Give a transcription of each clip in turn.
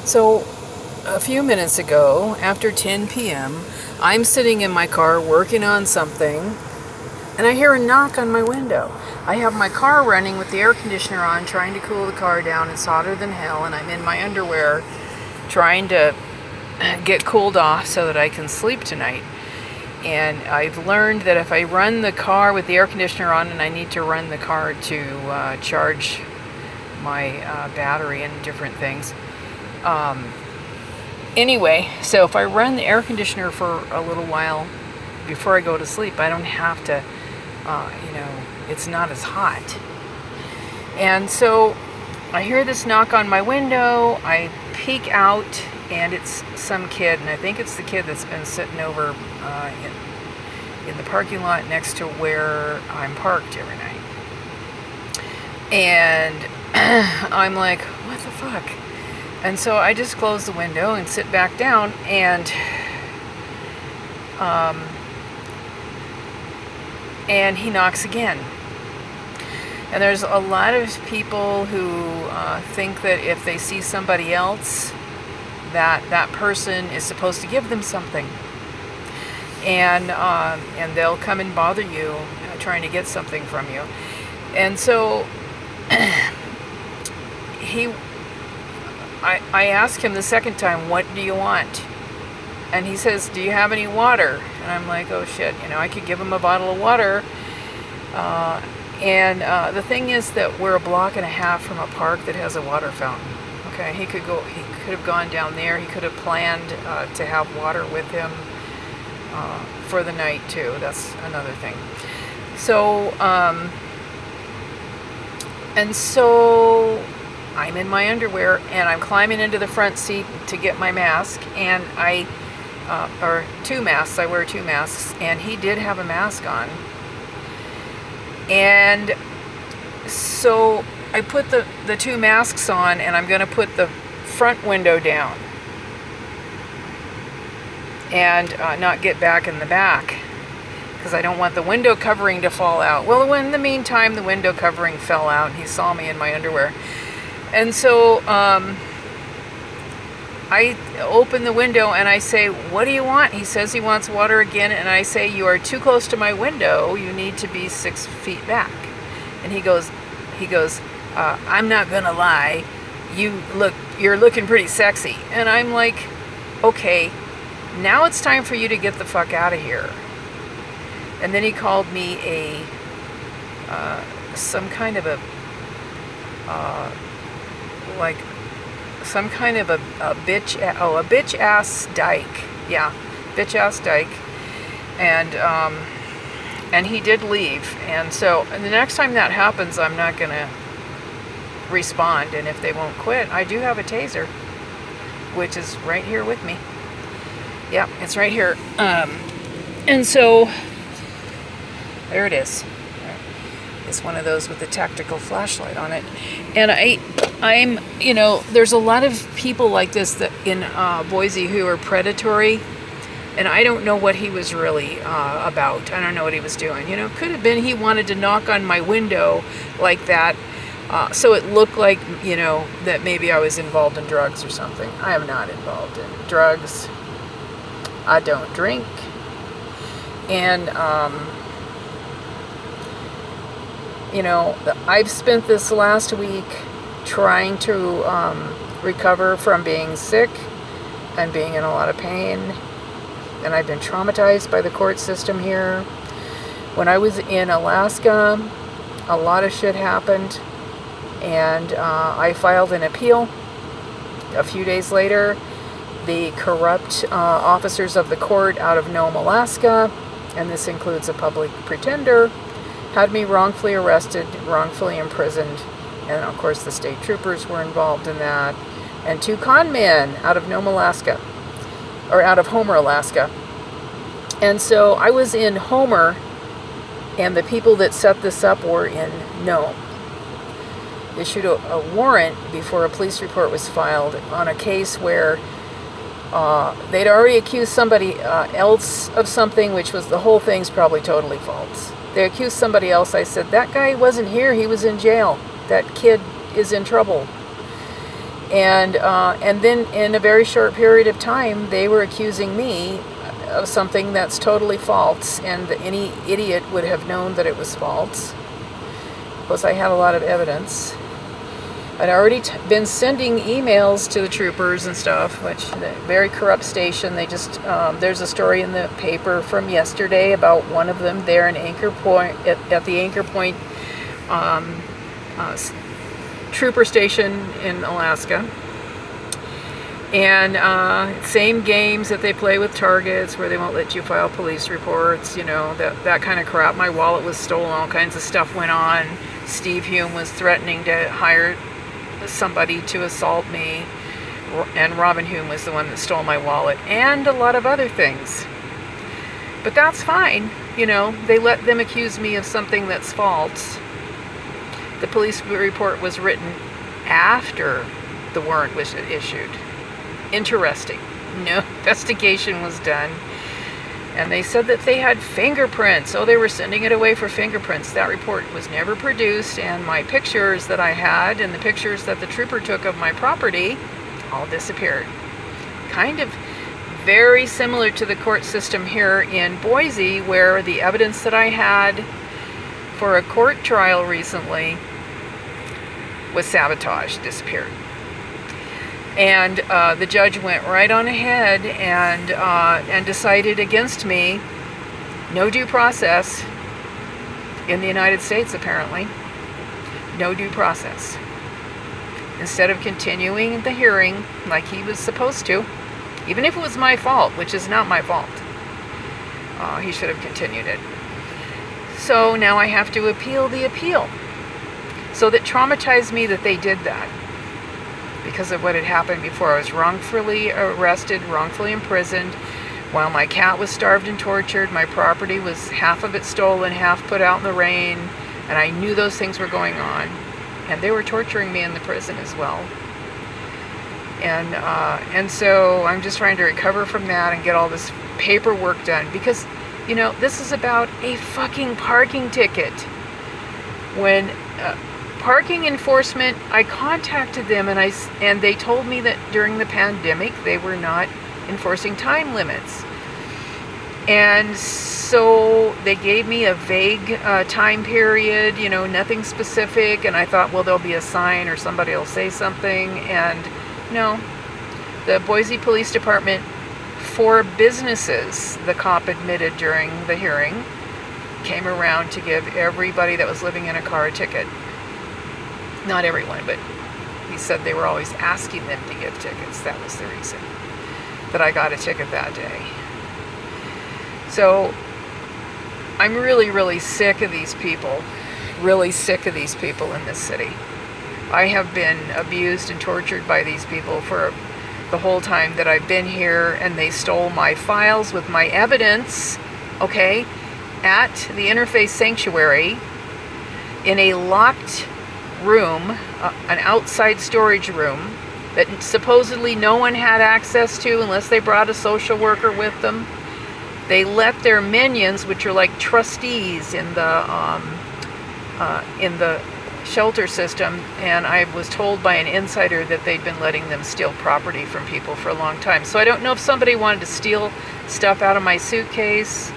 So, a few minutes ago, after 10 p.m., I'm sitting in my car working on something, and I hear a knock on my window. I have my car running with the air conditioner on, trying to cool the car down. It's hotter than hell, and I'm in my underwear trying to get cooled off so that I can sleep tonight. And I've learned that if I run the car with the air conditioner on, and I need to run the car to charge my battery and different things. Anyway, so if I run the air conditioner for a little while before I go to sleep, I don't have to, it's not as hot. And so I hear this knock on my window. I peek out, and it's some kid, and I think it's the kid that's been sitting over in the parking lot next to where I'm parked every night. And I'm like, what the fuck? And so I just close the window and sit back down, and he knocks again. And there's a lot of people who think that if they see somebody else, that person is supposed to give them something, and they'll come and bother you, trying to get something from you. And so I asked him the second time, what do you want? And he says, do you have any water? And I'm like, oh shit, I could give him a bottle of water. And the thing is that we're a block and a half from a park that has a water fountain. Okay, he could have gone down there. He could have planned to have water with him for the night too. That's another thing. So, so I'm in my underwear, and I'm climbing into the front seat to get my mask, and or two masks, I wear two masks, and he did have a mask on. And so I put the two masks on, and I'm going to put the front window down and not get back in the back, because I don't want the window covering to fall out. Well, in the meantime, the window covering fell out, and he saw me in my underwear. And so I open the window and I say, what do you want? He says he wants water again, and I say, you are too close to my window. You need to be 6 feet back. And he goes, I'm not gonna lie, you're looking pretty sexy. And I'm like, okay, now it's time for you to get the fuck out of here. And then he called me some kind of a bitch ass dyke. Yeah, bitch ass dyke. And he did leave. And so the next time that happens, I'm not gonna respond. And if they won't quit, I do have a taser, which is right here with me. Yeah, it's right here. And so there it is. It's one of those with a tactical flashlight on it. And I'm there's a lot of people like this that in Boise who are predatory, and I don't know what he was really about. I don't know what he was doing. Could have been he wanted to knock on my window like that, so it looked like, that maybe I was involved in drugs or something. I am not involved in drugs. I don't drink. And I've spent this last week trying to recover from being sick and being in a lot of pain. And I've been traumatized by the court system here. When I was in Alaska, a lot of shit happened. And I filed an appeal. A few days later, the corrupt officers of the court out of Nome, Alaska, and this includes a public pretender, had me wrongfully arrested, wrongfully imprisoned, and of course the state troopers were involved in that, and 2 con men out of Nome, Alaska, or out of Homer, Alaska. And so I was in Homer, and the people that set this up were in Nome. Issued a warrant before a police report was filed on a case where they'd already accused somebody else of something, which was the whole thing's probably totally false. They accused somebody else. I said, that guy wasn't here. He was in jail. That kid is in trouble. And then in a very short period of time, they were accusing me of something that's totally false, and any idiot would have known that it was false, because I had a lot of evidence. I'd already been sending emails to the troopers and stuff, which very corrupt station. They just there's a story in the paper from yesterday about one of them there in Anchor Point at the Anchor Point trooper station in Alaska. And same games that they play with targets, where they won't let you file police reports, that kind of crap. My wallet was stolen, all kinds of stuff went on. Steve Hume was threatening to hire somebody to assault me, and Robin Hume was the one that stole my wallet, and a lot of other things. But that's fine, they let them accuse me of something that's false. The police report was written after the warrant was issued. Interesting. No investigation was done. And they said that they had fingerprints. Oh, they were sending it away for fingerprints. That report was never produced, and my pictures that I had and the pictures that the trooper took of my property all disappeared. Kind of very similar to the court system here in Boise, where the evidence that I had for a court trial recently was sabotaged, disappeared. And the judge went right on ahead and decided against me. No due process in the United States, apparently. No due process. Instead of continuing the hearing like he was supposed to, even if it was my fault, which is not my fault, he should have continued it. So now I have to appeal the appeal. So that traumatized me that they did that, because of what had happened before. I was wrongfully arrested, wrongfully imprisoned, while my cat was starved and tortured. My property was half of it stolen, half put out in the rain, and I knew those things were going on. And they were torturing me in the prison as well. And so I'm just trying to recover from that and get all this paperwork done, because, this is about a fucking parking ticket. When parking enforcement, I contacted them and they told me that during the pandemic they were not enforcing time limits. And so they gave me a vague time period, nothing specific, and I thought, well, there'll be a sign or somebody will say something. And no, the Boise Police Department, for businesses, the cop admitted during the hearing, came around to give everybody that was living in a car a ticket. Not everyone, but he said they were always asking them to give tickets. That was the reason that I got a ticket that day. So I'm really, really sick of these people. Really sick of these people in this city. I have been abused and tortured by these people for the whole time that I've been here, and they stole my files with my evidence, okay, at the Interfaith Sanctuary in a locked room, an outside storage room that supposedly no one had access to unless they brought a social worker with them. They let their minions, which are like trustees in the shelter system, and I was told by an insider that they'd been letting them steal property from people for a long time. So I don't know if somebody wanted to steal stuff out of my suitcase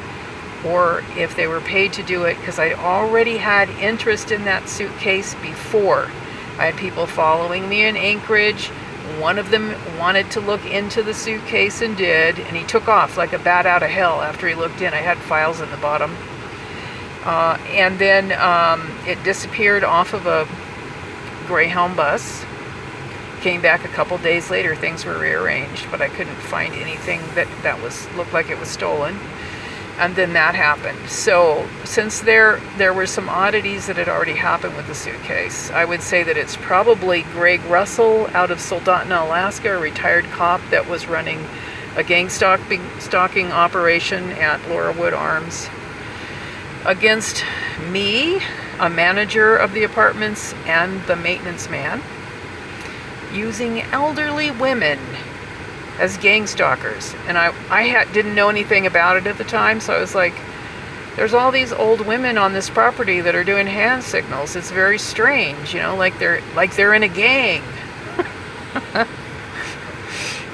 or if they were paid to do it, because I already had interest in that suitcase before. I had people following me in Anchorage. One of them wanted to look into the suitcase and did, and he took off like a bat out of hell after he looked in. I had files in the bottom. And then it disappeared off of a Greyhound bus. Came back a couple days later. Things were rearranged, but I couldn't find anything that looked like it was stolen. And then that happened. So since there were some oddities that had already happened with the suitcase, I would say that it's probably Greg Russell out of Soldotna, Alaska, a retired cop that was running a gang stalking operation at Laurelwood Arms, against me, a manager of the apartments, and the maintenance man, using elderly women as gang stalkers. And I didn't know anything about it at the time, so I was like, there's all these old women on this property that are doing hand signals. It's very strange, like they're in a gang.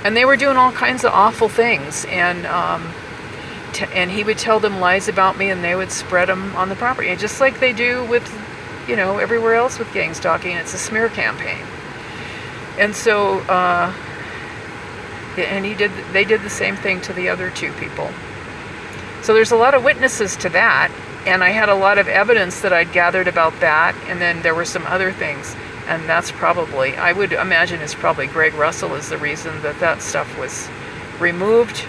And they were doing all kinds of awful things, and he would tell them lies about me, and they would spread them on the property, and just like they do with, everywhere else with gang stalking. It's a smear campaign. And so, and they did the same thing to the other two people. So there's a lot of witnesses to that, and I had a lot of evidence that I'd gathered about that, and then there were some other things, and that's probably, I would imagine it's probably Greg Russell is the reason that stuff was removed,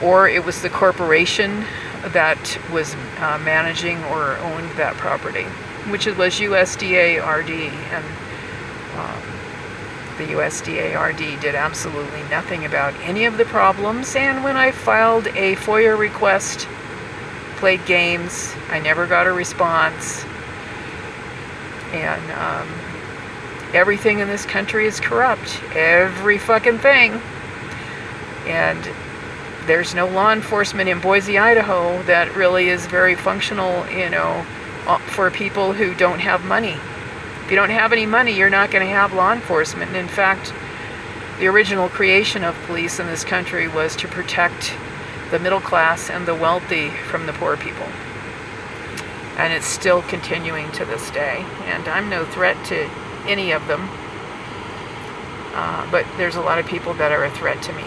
or it was the corporation that was managing or owned that property, which was USDA RD, and the USDA RD did absolutely nothing about any of the problems. And when I filed a FOIA request, played games, I never got a response. And everything in this country is corrupt. Every fucking thing. And there's no law enforcement in Boise, Idaho that really is very functional, for people who don't have money. If you don't have any money, you're not going to have law enforcement. And in fact, the original creation of police in this country was to protect the middle class and the wealthy from the poor people. And it's still continuing to this day. And I'm no threat to any of them. But there's a lot of people that are a threat to me.